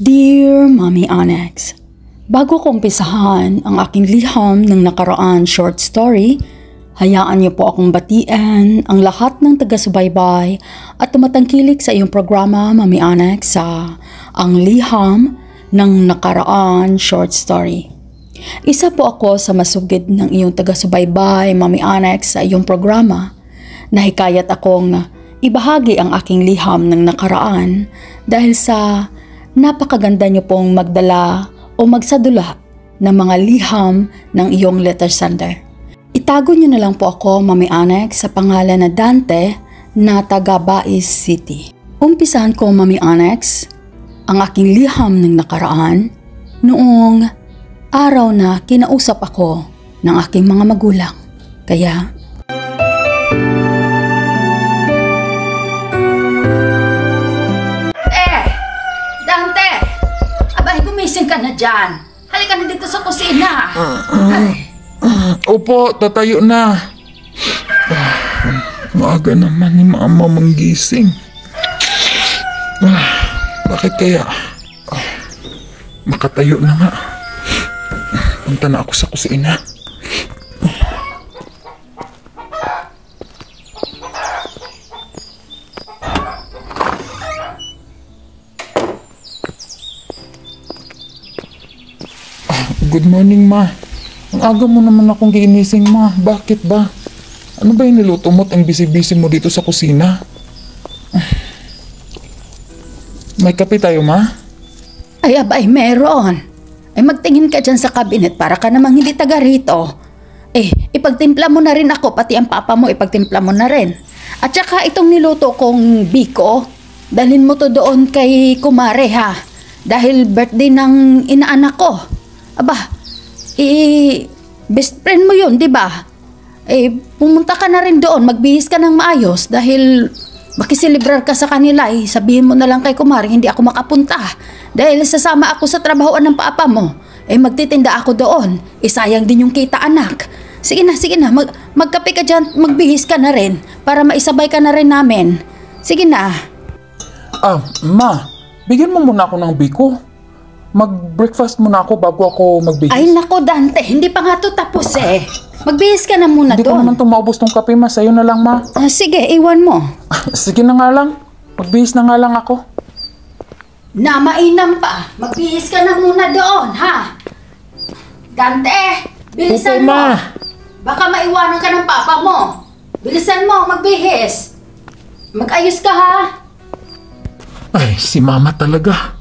Dear Mommy Onyx, bago ko umpisahan ang aking liham ng nakaraan short story, hayaan niyo po akong batiin ang lahat ng taga-subaybay at tumatangkilik sa iyong programa Mommy Onyx sa Ang Liham ng Nakaraan Short Story. Isa po ako sa masugid ng iyong taga-subaybay Mommy Onyx sa iyong programa. Nahikayat akong ibahagi ang aking liham ng nakaraan dahil sa napakaganda niyo pong magdala o magsadula ng mga liham ng iyong letter sender. Itago niyo na lang po ako, Mommy Onyx, sa pangalan na Dante na taga Bais City. Umpisahan ko, Mommy Onyx, ang aking liham ng nakaraan noong araw na kinausap ako ng aking mga magulang. Kaya gumising ka na dyan. Halika na dito sa kusina. Opo, tatayo na. Maaga naman ni Mama manggising. Bakit kaya? Makatayo na nga. Punta na ako sa kusina. Good morning, Ma. Ang aga mo naman akong giinising, Ma. Bakit ba? Ano ba yung niluto mo at ang busy-busy mo dito sa kusina? May kape tayo, Ma? Ay, abay, meron. Ay, magtingin ka dyan sa kabinet para ka namang hindi taga rito. Ipagtimpla mo na rin ako, pati ang papa mo ipagtimpla mo na rin. At saka itong niluto kong biko, dalhin mo to doon kay Kumare, ha? Dahil birthday ng inaanak ko. Aba, best friend mo yun, di ba? Pumunta ka na rin doon, magbihis ka ng maayos dahil makiselebrar ka sa kanila. Sabihin mo na lang kay Kumari, hindi ako makapunta. Dahil sasama ako sa trabahoan ng papa mo. Magtitinda ako doon. Sayang din yung kita, anak. Sige na, magkape ka dyan, magbihis ka na rin para maisabay ka na rin namin. Sige na. Ma, bigyan mo muna ako ng biko. Mag-breakfast muna ako bago ako magbihis. Ay nako, Dante, hindi pa nga to tapos Magbihis ka na muna doon. Hindi ko naman tumaubos tong kape, Ma. Sa'yo na lang, Ma. Sige, iwan mo. Sige na nga lang. Magbihis na nga lang ako. Na mainam pa. Magbihis ka na muna doon, ha? Dante, bilisan Opo, mo. Ma. Baka maiwanan ka ng papa mo. Bilisan mo, magbihis. Mag-ayos ka, ha? Ay, si Mama talaga.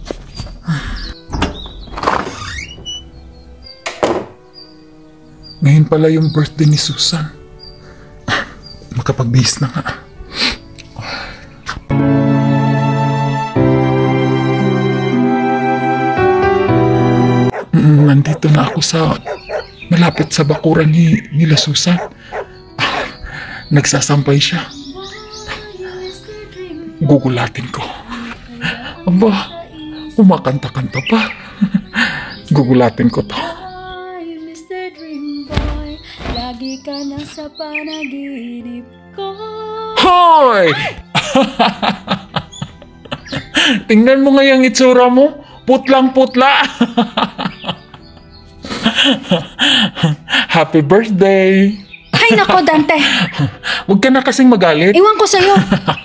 Ngayon pala yung birthday ni Susan. Makapagbihis na nga. Nandito na ako sa malapit sa bakuran nila Susan. Nagsasampay siya. Gugulatin ko. Aba, kumakanta-kanta pa. Gugulatin ko to. Lagi ka na sa panaginip ko. Hoy! Tingnan mo nga yung itsura mo. Putlang-putla. Happy birthday! Ay nako, Dante. Huwag ka na kasing magalit. Iwan ko sa'yo.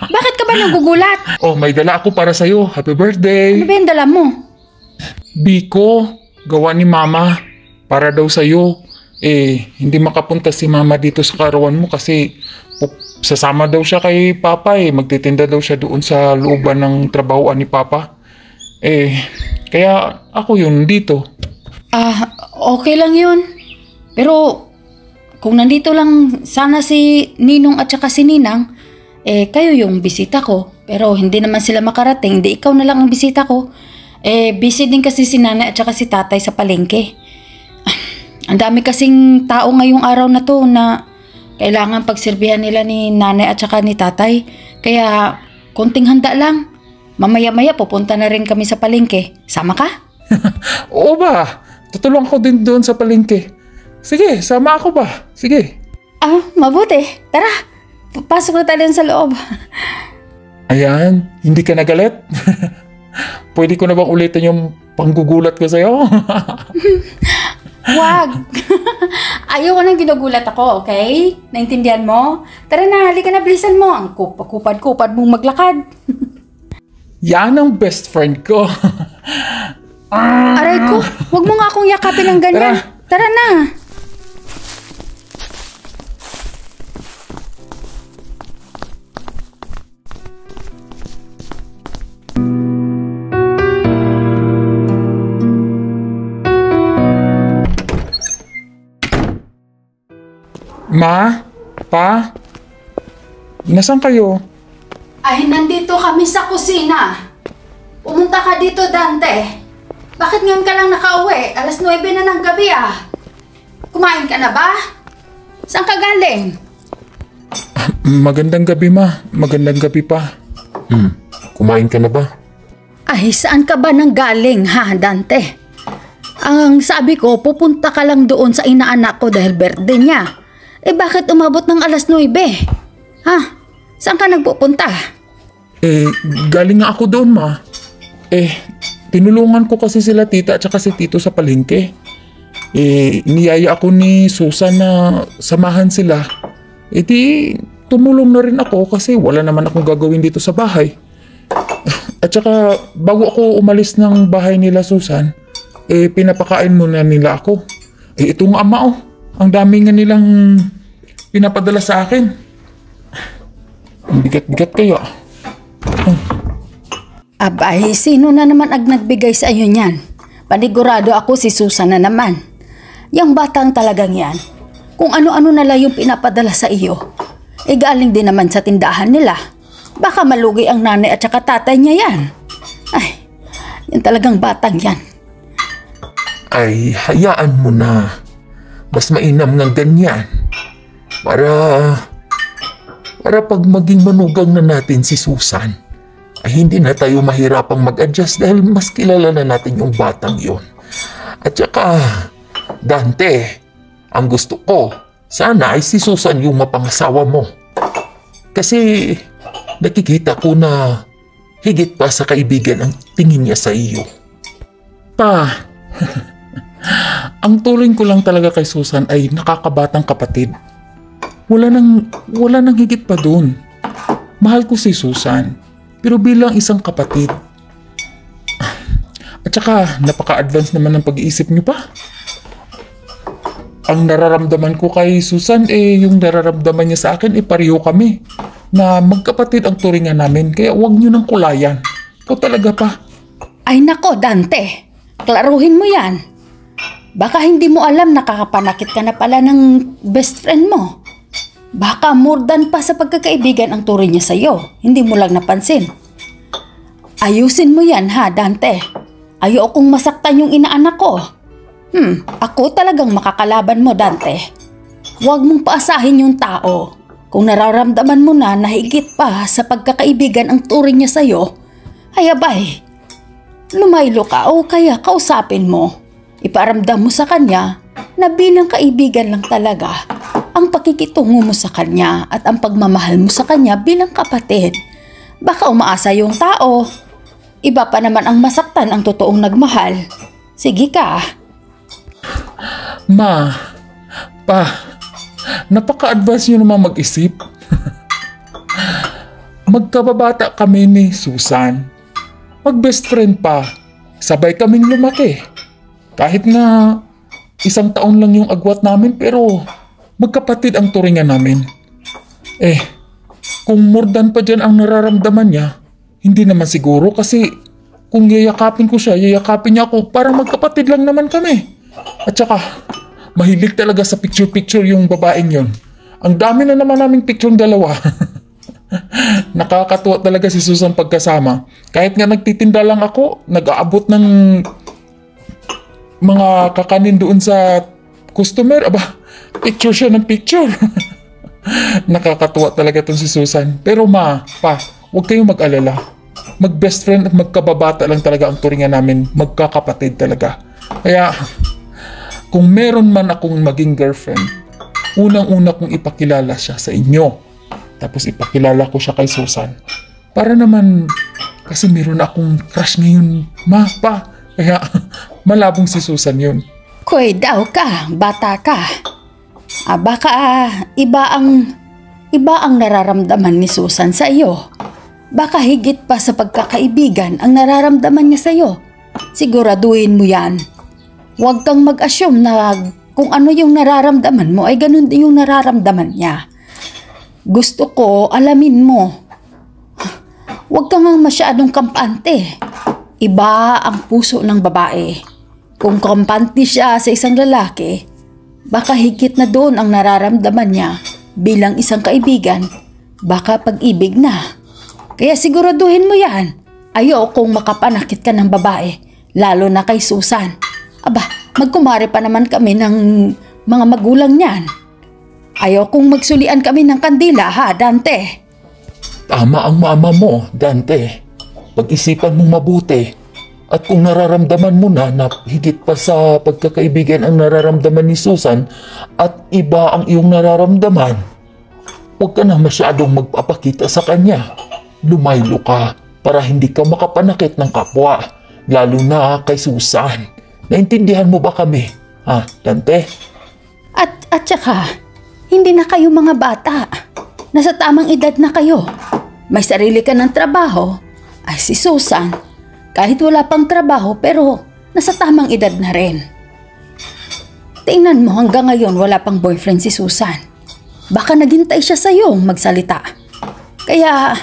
Bakit ka ba nagugulat? May dala ako para sa'yo. Happy birthday! Ano ba yung dala mo? Biko, gawa ni Mama. Para daw sa'yo. Hindi makapunta si Mama dito sa karawan mo kasi sasama daw siya kay Papa. Magtitinda daw siya doon sa looban ng trabahoan ni Papa. Kaya ako yun dito. Okay lang yun. Pero kung nandito lang sana si Ninong at saka si Ninang, kayo yung bisita ko. Pero hindi naman sila makarating, hindi ikaw na lang ang bisita ko. Busy din kasi si Nanay at saka si Tatay sa palengke. Ang dami kasing tao ngayong araw na to na kailangan pagsilbihan nila ni Nanay at saka ni Tatay. Kaya konting handa lang. Mamaya-maya pupunta na rin kami sa palengke. Sama ka? Oo ba? Tutulong ko din doon sa palengke. Sige, sama ako ba? Sige. Mabuti. Tara, pasok na tayo sa loob. Ayan, hindi ka nagalit? pwede ko na bang ulitin yung panggugulat ko sa'yo? Wag! Ayaw ko nang ginugulat ako, okay? Naintindihan mo? Tara na, halika na, bilisan mo. Ang kupad-kupad mong maglakad. Yan ang best friend ko. Aray ko, wag mo nga akong yakapin ng ganyan. Tara na. Ma? Pa? Nasaan kayo? Ay, nandito kami sa kusina. Pumunta ka dito, Dante. Bakit ngayon ka lang nakauwi? 9:00 na ng gabi ah. Kumain ka na ba? Saan ka galing? Magandang gabi, ma. Magandang gabi pa. Kumain ka na ba? Ay, saan ka ba nang galing ha, Dante? Ang sabi ko, pupunta ka lang doon sa inaanak ko dahil birthday niya. Eh bakit umabot ng 9:00? Ha? Saan ka nagpupunta? Galing nga ako doon, ma. Tinulungan ko kasi sila tita at saka si tito sa palengke. Niyaya ako ni Susan na samahan sila. Di tumulong na rin ako kasi wala naman akong gagawin dito sa bahay. At saka bago ako umalis ng bahay nila Susan, pinapakain muna nila ako. Ito nga ama ang dami nga nilang pinapadala sa akin. Ang bigat-bigat kayo. Abay, sino na naman ang nagbigay sa iyo niyan? Panigurado ako si Susan na naman. Yang batang talagang yan. Kung ano-ano na lang yung pinapadala sa iyo. Galing din naman sa tindahan nila. Baka malugi ang nanay at saka tatay niya yan. Ay, yan talagang batang yan. Ay, hayaan mo na. Mas mainam ng ganyan. Para pag maging manugang na natin si Susan, ay hindi na tayo mahirapang mag-adjust dahil mas kilala na natin yung batang yon. At saka, Dante, ang gusto ko, sana ay si Susan yung mapangasawa mo. Kasi nakikita ko na higit pa sa kaibigan ang tingin niya sa iyo. Pa, ang turing ko lang talaga kay Susan ay nakakabatang kapatid. Wala nang higit pa dun. Mahal ko si Susan, pero bilang isang kapatid. At saka, napaka-advance naman ng pag-iisip niyo pa. Ang nararamdaman ko kay Susan, yung nararamdaman niya sa akin, pareho kami. Na magkapatid ang turingan namin, kaya huwag niyo nang kulayan. Ikaw talaga pa. Ay nako, Dante. Klaruhin mo yan. Baka hindi mo alam nakakapanakit ka na pala ng best friend mo. Baka more than pa sa pagkakaibigan ang turing niya sa'yo. Hindi mo lang napansin. Ayusin mo yan ha, Dante. Ayokong masaktan yung inaanak ko. Ako talagang makakalaban mo, Dante. Huwag mong paasahin yung tao. Kung nararamdaman mo na higit pa sa pagkakaibigan ang turing niya sa'yo, ay abay, lumaylo ka o kaya kausapin mo. Iparamdam mo sa kanya na bilang kaibigan lang talaga ang pakikitungo mo sa kanya at ang pagmamahal mo sa kanya bilang kapatid. Baka umaasa yung tao. Iba pa naman ang masaktan ang totoong nagmahal. Sige ka. Ma, pa, napaka-advance nyo naman mag-isip. Magkababata kami ni Susan. Mag-best friend pa. Sabay kaming lumaki. Kahit na 1 taon lang yung agwat namin, pero magkapatid ang turingan namin. Kung more than pa dyan ang nararamdaman niya, hindi naman siguro kasi kung yayakapin ko siya, yayakapin niya ako, parang magkapatid lang naman kami. At saka, mahilig talaga sa picture-picture yung babaeng yon. Ang dami na naman naming picture ng dalawa. Nakakatuwa talaga si Susan pagkasama. Kahit nga nagtitinda lang ako, nag-aabot ng mga kakanin doon sa customer, picture siya ng picture. Nakakatuwa talaga itong si Susan. Pero ma, pa, huwag kayong mag-alala. Mag-best friend at magkababata lang talaga ang turingan namin. Magkakapatid talaga. Kaya, kung meron man akong maging girlfriend, unang-una kong ipakilala siya sa inyo. Tapos ipakilala ko siya kay Susan. Para naman Kasi meron akong crush ngayon, ma, pa. Kaya malabong si Susan yun. Koy daw ka, bata ka. Baka iba ang nararamdaman ni Susan sa iyo. Baka higit pa sa pagkakaibigan ang nararamdaman niya sa iyo. Siguraduhin mo yan. Huwag kang mag-assume na kung ano yung nararamdaman mo ay ganun din yung nararamdaman niya. Gusto ko alamin mo. Huwag kang masyadong kampante. Iba ang puso ng babae. Kung kampante siya sa isang lalaki, baka higit na doon ang nararamdaman niya bilang isang kaibigan. Baka pag-ibig na. Kaya siguraduhin mo yan. Ayokong makapanakit ka ng babae, lalo na kay Susan. Aba, magkumare pa naman kami ng mga magulang niyan. Ayokong magsulian kami ng kandila, ha, Dante? Tama ang mama mo, Dante. Pag-isipan mong mabuti. At kung nararamdaman mo na higit pa sa pagkakaibigan ang nararamdaman ni Susan at iba ang iyong nararamdaman, huwag ka na masyadong magpapakita sa kanya. Lumaylo ka para hindi ka makapanakit ng kapwa, lalo na kay Susan. Naintindihan mo ba kami, ha, Dante? At saka, hindi na kayo mga bata. Nasa tamang edad na kayo. May sarili ka ng trabaho. Ay si Susan, kahit wala pang trabaho pero nasa tamang edad na rin. Tingnan mo hanggang ngayon wala pang boyfriend si Susan. Baka naghintay siya sa'yo magsalita. Kaya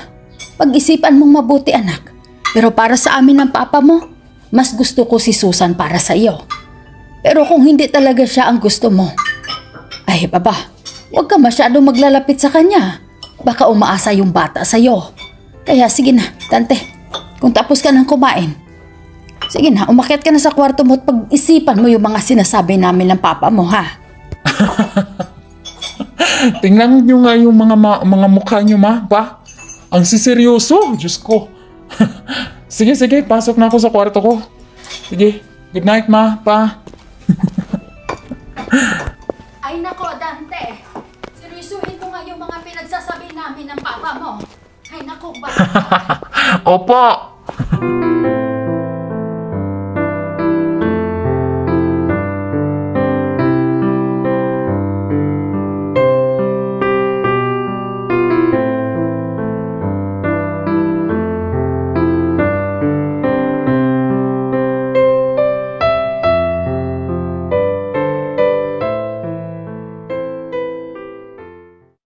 pag-isipan mong mabuti, anak. Pero para sa amin ng papa mo, mas gusto ko si Susan para sa iyo. Pero kung hindi talaga siya ang gusto mo, ay baba, huwag ka masyadong maglalapit sa kanya. Baka umaasa yung bata sa iyo. Kaya sige na, Dante, kung tapos ka nang kumain, sige na, umakyat ka na sa kwarto mo at pag-isipan mo yung mga sinasabi namin ng papa mo, ha? Tingnan nyo nga yung mga mukha nyo, ma, pa. Ang siseryoso, Diyos ko. Sige, pasok na ako sa kwarto ko. Sige, good night, ma, pa. Ay nako, Dante. Seryosuhin mo nga yung mga pinagsasabi namin ng papa mo. Ay nako, ba? Opo!